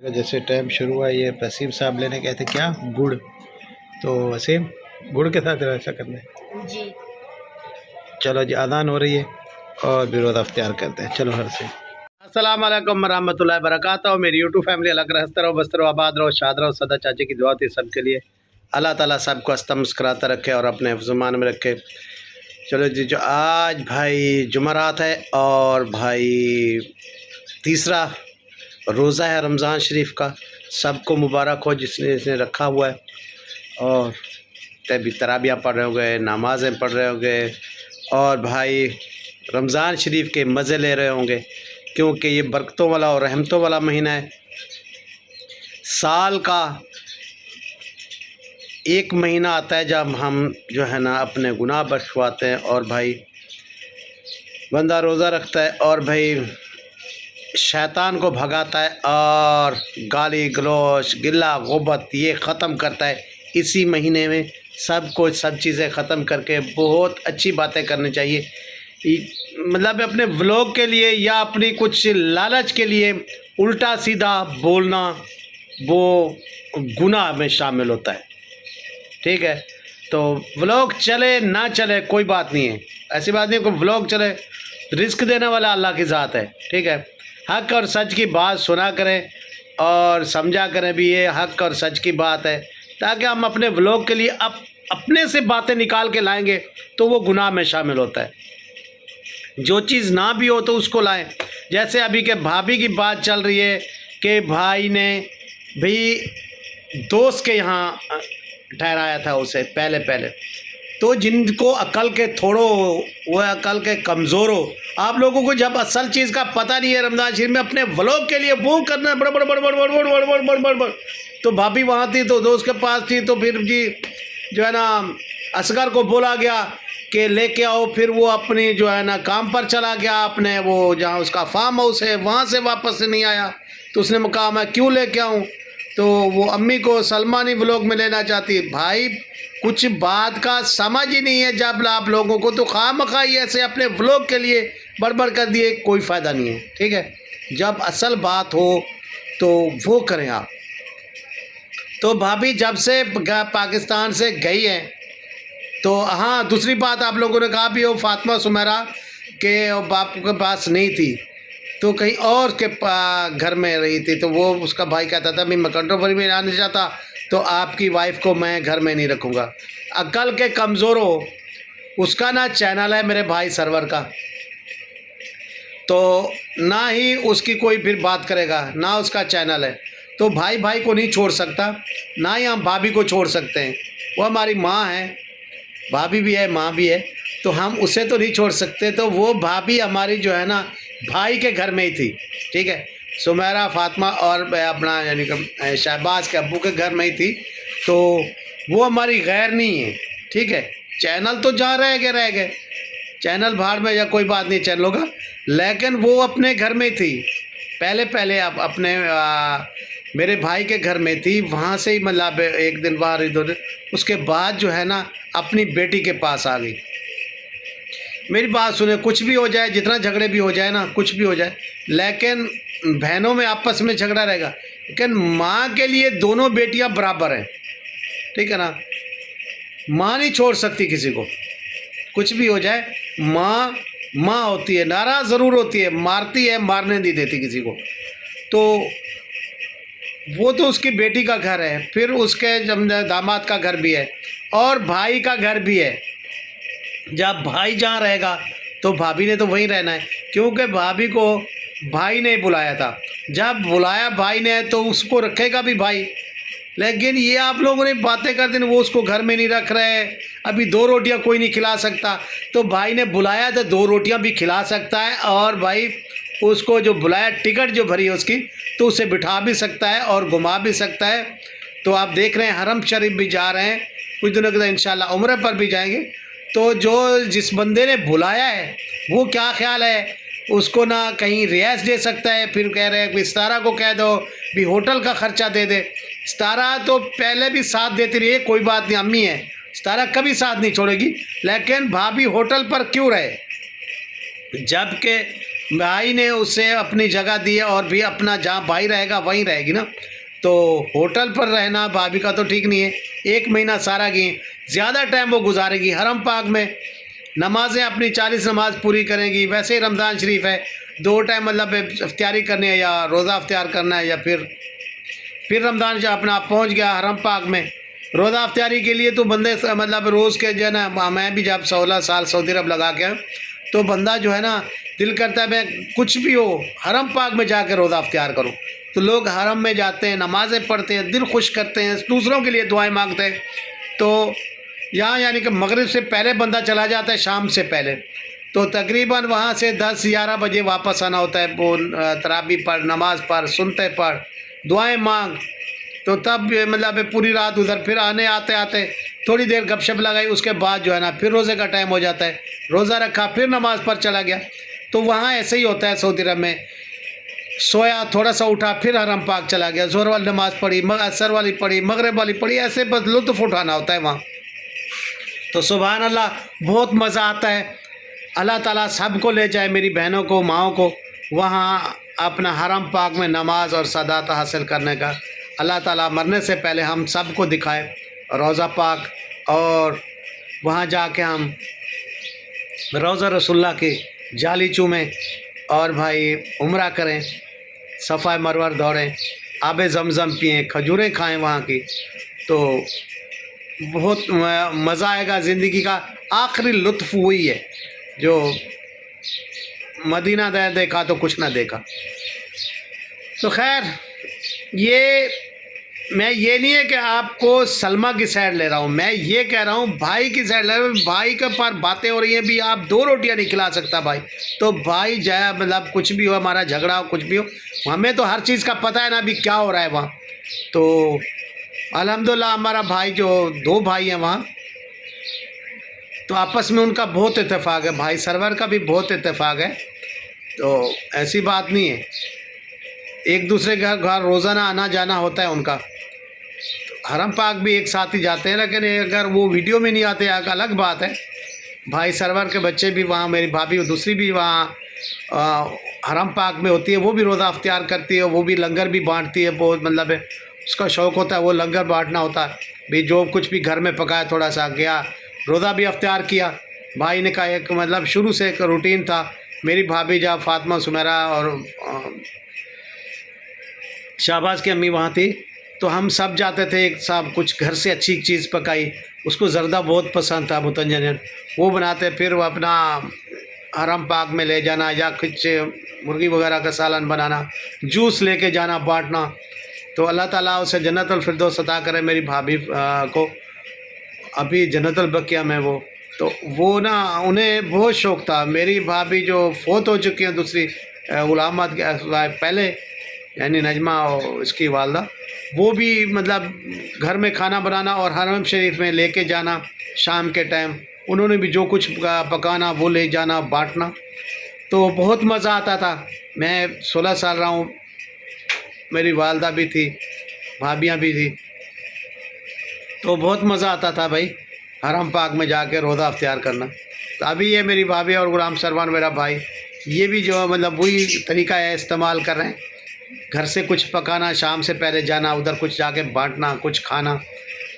जैसे टाइम शुरू हुआ, ये वसीम साहब लेने गए थे क्या गुड़, तो वसीम गुड़ के साथ ऐसा करना है जी। चलो जी, अजान हो रही है और भी रोज़ा अख्तियार करते हैं। चलो हर से अस्सलाम वालेकुम रहमतुल्लाहि बरकातहू। मेरी यूट्यूब फैमिली अलग रहता रहो, बस्त रहो, आबाद रहो, शाद रहो। सदा चाचे की दुआ थी सबके लिए। अल्लाह ताला सबको हस्त मुस्कुराता रखे और अपने हिफ्ज़-ओ-मान में रखे। चलो जी, जो आज भाई जुमरात है और भाई तीसरा रोज़ा है रमज़ान शरीफ का। सबको मुबारक हो जिसने इसने रखा हुआ है। और तभी तराबियाँ पढ़ रहे होंगे, नमाज़ें पढ़ रहे होंगे और भाई रमज़ान शरीफ के मज़े ले रहे होंगे, क्योंकि ये बरकतों वाला और रहमतों वाला महीना है। साल का एक महीना आता है जब हम जो है ना अपने गुनाह बख्शवाते हैं और भाई बंदा रोज़ा रखता है और भाई शैतान को भगाता है और गाली गलौज गिल्ला गुब्बत ये ख़त्म करता है। इसी महीने में सब चीज़ें ख़त्म करके बहुत अच्छी बातें करनी चाहिए। मतलब अपने व्लॉग के लिए या अपनी कुछ लालच के लिए उल्टा सीधा बोलना वो गुनाह में शामिल होता है। ठीक है, तो व्लॉग चले ना चले कोई बात नहीं है, ऐसी बात नहीं है। कोई व्लॉग चले, रिस्क देने वाला अल्लाह की ज़ात है। ठीक है, हक़ और सच की बात सुना करें और समझा करें भी ये हक़ और सच की बात है, ताकि हम अपने व्लॉग के लिए अपने से बातें निकाल के लाएंगे तो वो गुनाह में शामिल होता है। जो चीज़ ना भी हो तो उसको लाएं। जैसे अभी के भाभी की बात चल रही है कि भाई ने भी दोस्त के यहाँ ठहराया था उसे पहले, तो जिनको अकल के थोड़ो वो अकल के कमज़ोर हो, आप लोगों को जब असल चीज़ का पता नहीं है रमज़ान शरीफ में अपने व्लॉग के लिए वो करना बड़ बड़ बड़ बड़ बड़ बड़ बड़ बड़ बड़ बड़ बड़। तो भाभी वहाँ थी तो दोस्त के पास थी, तो फिर जी जो है ना असगर को बोला गया कि लेके आओ। फिर वो अपनी जो है ना काम पर चला गया, अपने वो जहाँ उसका फार्म हाउस है वहाँ से वापस नहीं आया। तो उसने कहा मैं क्यों लेके आऊँ, तो वो अम्मी को सलमानी व्लॉग में लेना चाहती। भाई कुछ बात का समझ ही नहीं है जब आप लोगों को, तो खामखा ही ऐसे अपने व्लॉग के लिए बड़बड़ कर दिए, कोई फ़ायदा नहीं है। ठीक है, जब असल बात हो तो वो करें आप। तो भाभी जब से पाकिस्तान से गई है, तो हाँ दूसरी बात आप लोगों ने कहा भी वो फातिमा सुमेरा के बापू के पास नहीं थी, तो कहीं और के घर में रही थी। तो वो उसका भाई कहता था मैं कंट्रोवर्सी में आना चाहता, तो आपकी वाइफ को मैं घर में नहीं रखूँगा। अकल के कमज़ोर हो, उसका ना चैनल है मेरे भाई सरवर का, तो ना ही उसकी कोई फिर बात करेगा, ना उसका चैनल है। तो भाई भाई को नहीं छोड़ सकता, ना ही हम भाभी को छोड़ सकते हैं। वो हमारी माँ है, भाभी भी है माँ भी है, तो हम उसे तो नहीं छोड़ सकते। तो वो भाभी हमारी जो है ना भाई के घर में ही थी। ठीक है, सुमेरा फातिमा और अपना यानी कि शहबाज के अब्बू के घर में ही थी, तो वो हमारी गैर नहीं है। ठीक है, चैनल तो जहाँ रह गए चैनल भाड़ में या कोई बात नहीं चैनल होगा, लेकिन वो अपने घर में थी पहले अपने मेरे भाई के घर में थी। वहाँ से ही मतलब एक दिन बाहर इधर, उसके बाद जो है ना अपनी बेटी के पास आ गई। मेरी बात सुने, कुछ भी हो जाए, जितना झगड़े भी हो जाए ना, कुछ भी हो जाए, लेकिन बहनों में आपस में झगड़ा रहेगा, लेकिन माँ के लिए दोनों बेटियां बराबर हैं। ठीक है ना, माँ नहीं छोड़ सकती किसी को, कुछ भी हो जाए माँ माँ होती है। नाराज़ ज़रूर होती है, मारती है, मारने नहीं देती किसी को। तो वो तो उसकी बेटी का घर है, फिर उसके दामाद का घर भी है और भाई का घर भी है। जब भाई जहाँ रहेगा तो भाभी ने तो वहीं रहना है, क्योंकि भाभी को भाई ने बुलाया था। जब बुलाया भाई ने तो उसको रखेगा भी भाई। लेकिन ये आप लोगों ने बातें कर दी, वो उसको घर में नहीं रख रहे, अभी 2 रोटियां कोई नहीं खिला सकता। तो भाई ने बुलाया तो 2 रोटियां भी खिला सकता है, और भाई उसको जो बुलाया टिकट जो भरी है उसकी, तो उसे बिठा भी सकता है और घुमा भी सकता है। तो आप देख रहे हैं हरम शरीफ भी जा रहे हैं, कुछ दिनों के बाद इंशाल्लाह उम्रे पर भी जाएंगे। तो जो जिस बंदे ने बुलाया है वो क्या ख्याल है, उसको ना कहीं रियायत दे सकता है। फिर कह रहे हैं कि सितारा को कह दो भी होटल का ख़र्चा दे दे। सितारा तो पहले भी साथ देती रही है, कोई बात नहीं, अम्मी है, सितारा कभी साथ नहीं छोड़ेगी। लेकिन भाभी होटल पर क्यों रहे, जबकि भाई ने उसे अपनी जगह दी है और भी अपना जहाँ भाई रहेगा वहीं रहेगी ना। तो होटल पर रहना भाभी का तो ठीक नहीं है। 1 महीना सारा गई, ज़्यादा टाइम वो गुजारेगी हरम पाक में, नमाज़ें अपनी 40 नमाज पूरी करेंगी। वैसे ही रमज़ान शरीफ है, 2 टाइम मतलब इफ्तारी करनी है या रोज़ा इफ्तार करना है, या फिर रमज़ान जब अपना पहुंच गया हरम पाक में रोज़ा इफ्तारी के लिए, तो बंदे मतलब रोज़ के जो है ना, मैं भी जब 16 साल सऊदी अरब लगा के तो बंदा जो है ना दिल करता है मैं कुछ भी हो हरम पाक में जाकर रोज़ा इफ्तार करूँ। तो लोग हरम में जाते हैं, नमाज़ें पढ़ते हैं, दिल खुश करते हैं, दूसरों के लिए दुआएं मांगते हैं। तो यहाँ यानी कि मगरिब से पहले बंदा चला जाता है, शाम से पहले, तो तकरीबन वहाँ से 10-11 बजे वापस आना होता है। वो तराबी पढ़, नमाज़ पढ़, सुनते पढ़, दुआएं मांग, तो तब मतलब पूरी रात उधर, फिर आने आते आते थोड़ी देर गपशप लगाई, उसके बाद जो है ना फिर रोज़े का टाइम हो जाता है, रोज़ा रखा, फिर नमाज़ पर चला गया। तो वहाँ ऐसे ही होता है सऊदी अरब में, सोया, थोड़ा सा उठा, फिर हरम पाक चला गया, ज़ोहर वाली नमाज़ पढ़ी, असर वाली पढ़ी, मगरिब वाली पढ़ी, ऐसे बस लुत्फ़ उठाना होता है वहाँ। तो सुभान अल्लाह, बहुत मज़ा आता है। अल्लाह ताला सबको ले जाए, मेरी बहनों को, माओं को, वहाँ अपना हरम पाक में नमाज और सदात हासिल करने का। अल्लाह ताला मरने से पहले हम सबको दिखाए रोज़ा पाक, और वहाँ जाके हम रोज़ा रसूलुल्लाह की जाली चूमें और भाई उम्रा करें, सफ़ा मरवर दौड़ें, आबे ज़मज़म पिएँ, खजूरें खाएँ वहाँ की। तो बहुत मज़ा आएगा। ज़िंदगी का आखिरी लुत्फ़ वही है जो मदीना देखा तो कुछ ना देखा। तो खैर, ये मैं ये नहीं है कि आपको सलमा की साइड ले रहा हूँ, मैं ये कह रहा हूँ भाई की साइड ले रहा हूँ। भाई के पास बातें हो रही हैं, भी आप 2 रोटियाँ नहीं खिला सकता भाई, तो भाई जाए, मतलब कुछ भी हो, हमारा झगड़ा हो, कुछ भी हो, हमें तो हर चीज़ का पता है ना भी क्या हो रहा है वहाँ। तो अल्हम्दुलिल्लाह हमारा भाई, जो 2 भाई हैं वहाँ, तो आपस में उनका बहुत इत्तेफाक है, भाई सरवर का भी बहुत इत्तेफाक है। तो ऐसी बात नहीं है, एक दूसरे के घर रोज़ाना आना जाना होता है उनका। तो हरम पाक भी एक साथ ही जाते हैं, लेकिन अगर वो वीडियो में नहीं आते एक अलग बात है। भाई सरवर के बच्चे भी वहाँ, मेरी भाभी दूसरी भी वहाँ हरम पाक में होती है, वो भी रोज़ा इफ्तार करती है, वो भी लंगर भी बांटती है। बहुत मतलब है, उसका शौक़ होता है वो लंगर बांटना होता है भी, जो कुछ भी घर में पकाया थोड़ा सा गया, रोज़ा भी इफ्तार किया। भाई ने कहा, एक मतलब शुरू से एक रूटीन था। मेरी भाभी जब फातिमा, सुमेरा और शाहबाज की अम्मी वहाँ थी, तो हम सब जाते थे एक साथ, कुछ घर से अच्छी चीज़ पकाई, उसको जर्दा बहुत पसंद था, मुतंजन, वो बनाते, फिर वो अपना हरम पाक में ले जाना, या कुछ मुर्गी वगैरह का सालन बनाना, जूस लेके जाना, बांटना। तो अल्लाह ताला उसे जन्नतुल फिरदौस अता करे मेरी भाभी को, अभी जन्नतुल बकिया में वो। तो वो ना, उन्हें बहुत शौक़ था। मेरी भाभी जो फोत हो चुकी हैं, दूसरी गुलामात के पहले, यानी नजमा और इसकी वालदा, वो भी मतलब घर में खाना बनाना और हरम शरीफ में लेके जाना शाम के टाइम, उन्होंने भी जो कुछ पकाना वो ले जाना, बांटना। तो बहुत मज़ा आता था। मैं 16 साल रहा हूँ, मेरी वालदा भी थी, भाभियाँ भी थी, तो बहुत मज़ा आता था भाई हरम पाक में जाके रोज़ा इफ्तार करना। तो अभी ये मेरी भाभी और गुलाम सरवान मेरा भाई, ये भी जो है मतलब वही तरीका है इस्तेमाल कर रहे हैं। घर से कुछ पकाना, शाम से पहले जाना उधर, कुछ जाके बांटना, कुछ खाना,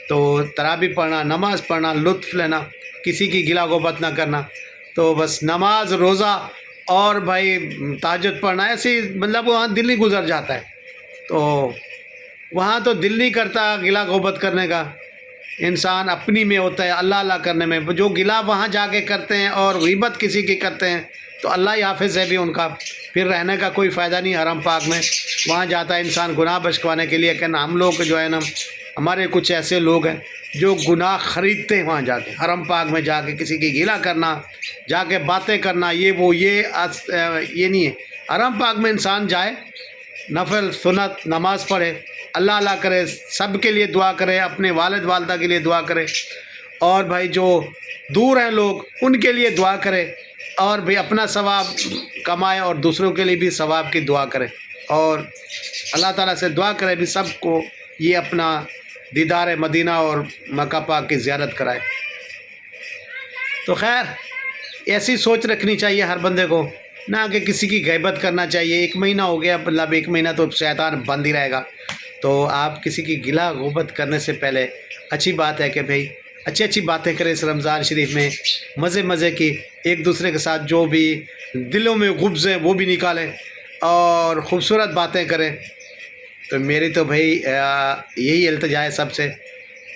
तो तराबी पढ़ना, नमाज़ पढ़ना, लुत्फ़ लेना, किसी की गिला गोबत ना करना। तो बस नमाज, रोज़ा और भाई ताजद पढ़ना, ऐसे मतलब वहाँ दिल नहीं गुजर जाता है। तो वहाँ तो दिल नहीं करता गिला गोबत करने का, इंसान अपनी में होता है, अल्लाह अल्लाह करने में। जो गिला वहाँ जाके करते हैं और ग़ीबत किसी की करते हैं, तो अल्लाह ही हाफ़िज़ है भी उनका, फिर रहने का कोई फ़ायदा नहीं हरम पाक में। वहाँ जाता है इंसान गुनाह बख्शवाने के लिए, लेकिन हम लोग जो है ना, हमारे कुछ ऐसे लोग हैं जो गुनाह ख़रीदते हैं वहाँ जाके, हरम पाक में जाके किसी की गिला करना, जाके बातें करना, ये वो, ये नहीं है। हरम पाक में इंसान जाए, नफल सुन्नत नमाज़ पढ़े, अल्लाह अल्लाह करे, सब के लिए दुआ करे, अपने वालिद वालदा के लिए दुआ करे, और भाई जो दूर हैं लोग उनके लिए दुआ करे, और भी अपना सवाब कमाए और दूसरों के लिए भी सवाब की दुआ करे, और अल्लाह ताला से दुआ करे भी सबको ये अपना दीदार मदीना और मक्का पाक की ज़ियारत कराए। तो खैर, ऐसी सोच रखनी चाहिए हर बंदे को ना कि किसी की गैबत करना चाहिए। 1 महीना हो गया, मतलब 1 महीना तो शैतान बंद ही रहेगा। तो आप किसी की गिला गुबत करने से पहले अच्छी बात है कि भाई अच्छी अच्छी बातें करें इस रमज़ान शरीफ में, मज़े मज़े की, एक दूसरे के साथ जो भी दिलों में गुब्ज़ हैं वो भी निकालें और ख़ूबसूरत बातें करें। तो मेरी तो भाई यही इल्तिजा है सबसे,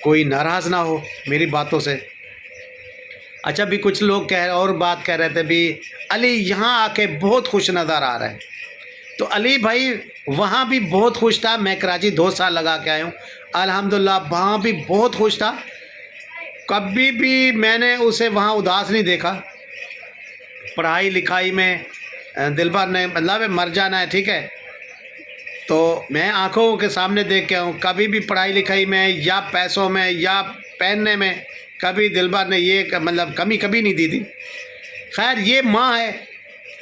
कोई नाराज़ ना हो मेरी बातों से। अच्छा, भी कुछ लोग बात कह रहे थे भी अली यहाँ आके बहुत खुश नज़र आ रहा है। तो अली भाई वहाँ भी बहुत खुश था। मैं कराची 2 साल लगा के आया हूँ, अल्हम्दुलिल्लाह वहाँ भी बहुत खुश था। कभी भी मैंने उसे वहाँ उदास नहीं देखा। पढ़ाई लिखाई में दिल भर नहीं, मतलब मर जाना है, ठीक है। तो मैं आंखों के सामने देख के आऊँ, कभी भी पढ़ाई लिखाई में या पैसों में या पहनने में कभी दिल भर ने ये मतलब कमी कभी नहीं दी थी। खैर ये माँ है,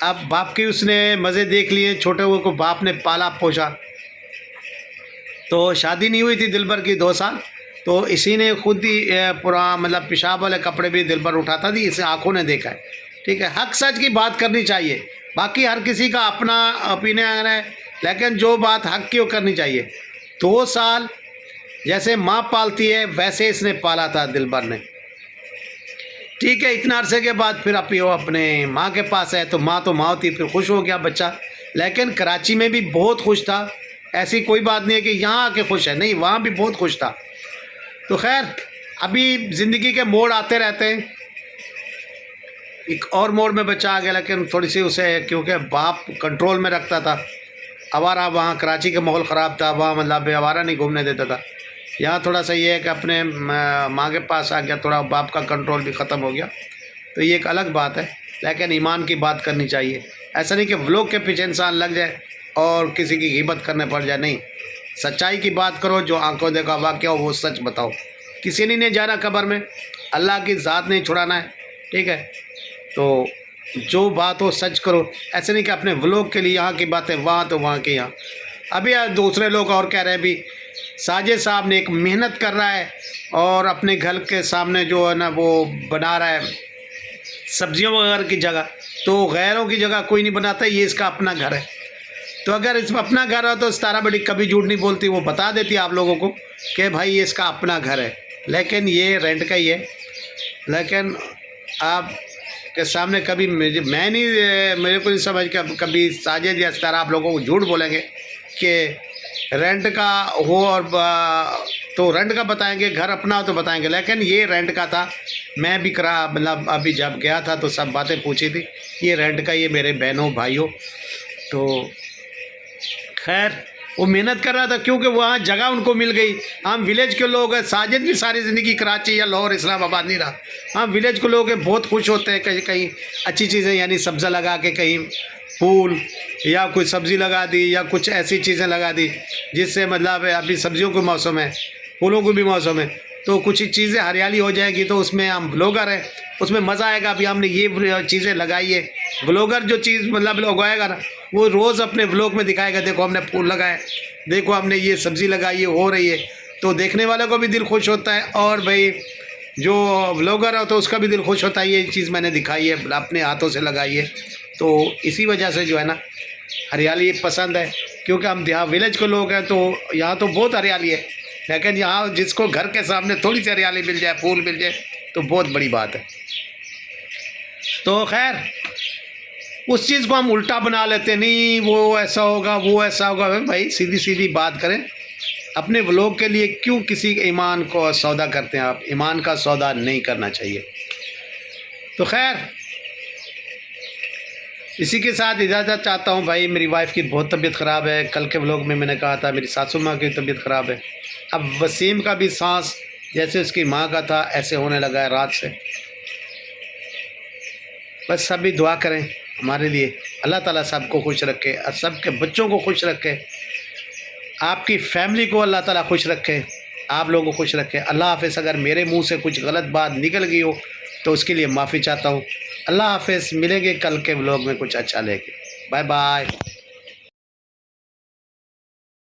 अब बाप की उसने मज़े देख लिए, छोटे हुए को बाप ने पाला पोसा। तो शादी नहीं हुई थी दिलबर की 2 साल, तो इसी ने खुद ही मतलब पेशाब वाले कपड़े भी दिलबर उठाता थी, इसे आंखों ने देखा है, ठीक है। हक सच की बात करनी चाहिए, बाकी हर किसी का अपना ओपिनियन है, लेकिन जो बात हक की वो करनी चाहिए। 2 साल जैसे माँ पालती है वैसे इसने पाला था दिलबर ने, ठीक है। इतना अरसे के बाद फिर वो अपने माँ के पास है, तो माँ होती, फिर खुश हो गया बच्चा। लेकिन कराची में भी बहुत खुश था, ऐसी कोई बात नहीं है कि यहाँ आके खुश है, नहीं, वहाँ भी बहुत खुश था। तो खैर अभी ज़िंदगी के मोड़ आते रहते हैं। एक और मोड़ में बच्चा आ गया, लेकिन थोड़ी सी उसे क्योंकि बाप कंट्रोल में रखता था, आवारा, वहाँ कराची का माहौल ख़राब था, वहाँ मतलब आवारा नहीं घूमने देता था। यहाँ थोड़ा सा ये है कि अपने माँ के पास आ गया, थोड़ा बाप का कंट्रोल भी ख़त्म हो गया, तो ये एक अलग बात है। लेकिन ईमान की बात करनी चाहिए, ऐसा नहीं कि व्लॉग के पीछे इंसान लग जाए और किसी की ग़ीबत करने पड़ जाए, नहीं, सच्चाई की बात करो, जो आंखों देखा वाक़या हो वो सच बताओ। किसी ने नहीं जाना कब्र में, अल्लाह की ज़ात नहीं छुड़ाना है, ठीक है। तो जो बात हो सच करो, ऐसे नहीं कि अपने व्लॉग के लिए यहाँ की बातें वहाँ तो वहाँ के यहाँ। अभी दूसरे लोग और कह रहे हैं भी साजिद साहब ने एक मेहनत कर रहा है और अपने घर के सामने जो है ना वो बना रहा है सब्जियों वगैरह की जगह, तो गैरों की जगह कोई नहीं बनाता, ये इसका अपना घर है। तो अगर इसमें अपना घर हो तो सितारा बड़ी कभी झूठ नहीं बोलती, वो बता देती आप लोगों को कि भाई ये इसका अपना घर है, लेकिन ये रेंट का ही है। लेकिन आप के सामने कभी मेरे को नहीं समझ के कभी साजिद या सितारा आप लोगों को झूठ बोलेंगे कि रेंट का हो, और तो रेंट का बताएंगे, घर अपना हो तो बताएंगे, लेकिन ये रेंट का था। मैं भी मतलब अभी जब गया था तो सब बातें पूछी थी, ये रेंट का, ये मेरे बहनों भाइयों। तो खैर वो मेहनत कर रहा था क्योंकि वहाँ जगह उनको मिल गई। हम विलेज के लोग हैं, साजिद भी सारी ज़िंदगी कराची या लाहौर इस्लामाबाद नहीं रहा। हम विलेज के लोग हैं, बहुत खुश होते हैं कहीं कहीं अच्छी चीज़ें, यानी सब्ज़ा लगा के, कहीं फूल या कोई सब्ज़ी लगा दी या कुछ ऐसी चीज़ें लगा दी जिससे मतलब अभी सब्जियों का मौसम है, फूलों को भी मौसम है, तो कुछ चीज़ें हरियाली हो जाएगी, तो उसमें हम ब्लॉगर हैं, उसमें मज़ा आएगा। अभी हमने ये चीज़ें लगाई है, ब्लॉगर जो चीज़ मतलब लगाएगा ना वो रोज़ अपने ब्लॉग में दिखाएगा, देखो हमने फूल लगाए, देखो हमने ये सब्ज़ी लगाई है, हो रही है। तो देखने वाले को भी दिल खुश होता है, और भाई जो ब्लॉगर है तो उसका भी दिल खुश होता है, ये चीज़ मैंने दिखाई है, अपने हाथों से लगाई है। तो इसी वजह से जो है ना हरियाली पसंद है, क्योंकि हम यहाँ विलेज के लोग हैं, तो यहाँ तो बहुत हरियाली है, लेकिन यहाँ जिसको घर के सामने थोड़ी सी हरियाली मिल जाए, फूल मिल जाए, तो बहुत बड़ी बात है। तो खैर उस चीज़ को हम उल्टा बना लेते, नहीं वो ऐसा होगा, वो ऐसा होगा। भाई सीधी सीधी बात करें, अपने व्लॉग के लिए क्यों किसी के ईमान को सौदा करते हैं आप? ईमान का सौदा नहीं करना चाहिए। तो खैर इसी के साथ इजाज़त चाहता हूँ। भाई मेरी वाइफ़ की बहुत तबीयत ख़राब है, कल के व्लॉग में मैंने कहा था मेरी सासू माँ की तबीयत ख़राब है। अब वसीम का भी सांस जैसे उसकी माँ का था ऐसे होने लगा है रात से। बस सभी दुआ करें हमारे लिए, अल्लाह ताला सबको खुश रखे, सबके बच्चों को खुश रखे, आपकी फैमिली को अल्लाह ताला खुश रखे, आप लोगों को खुश रखे। अल्लाह हाफ़िज़। अगर मेरे मुंह से कुछ गलत बात निकल गई हो तो उसके लिए माफ़ी चाहता हूँ। अल्लाह हाफ़िज़। मिलेंगे कल के व्लॉग में कुछ अच्छा लेके। Bye bye.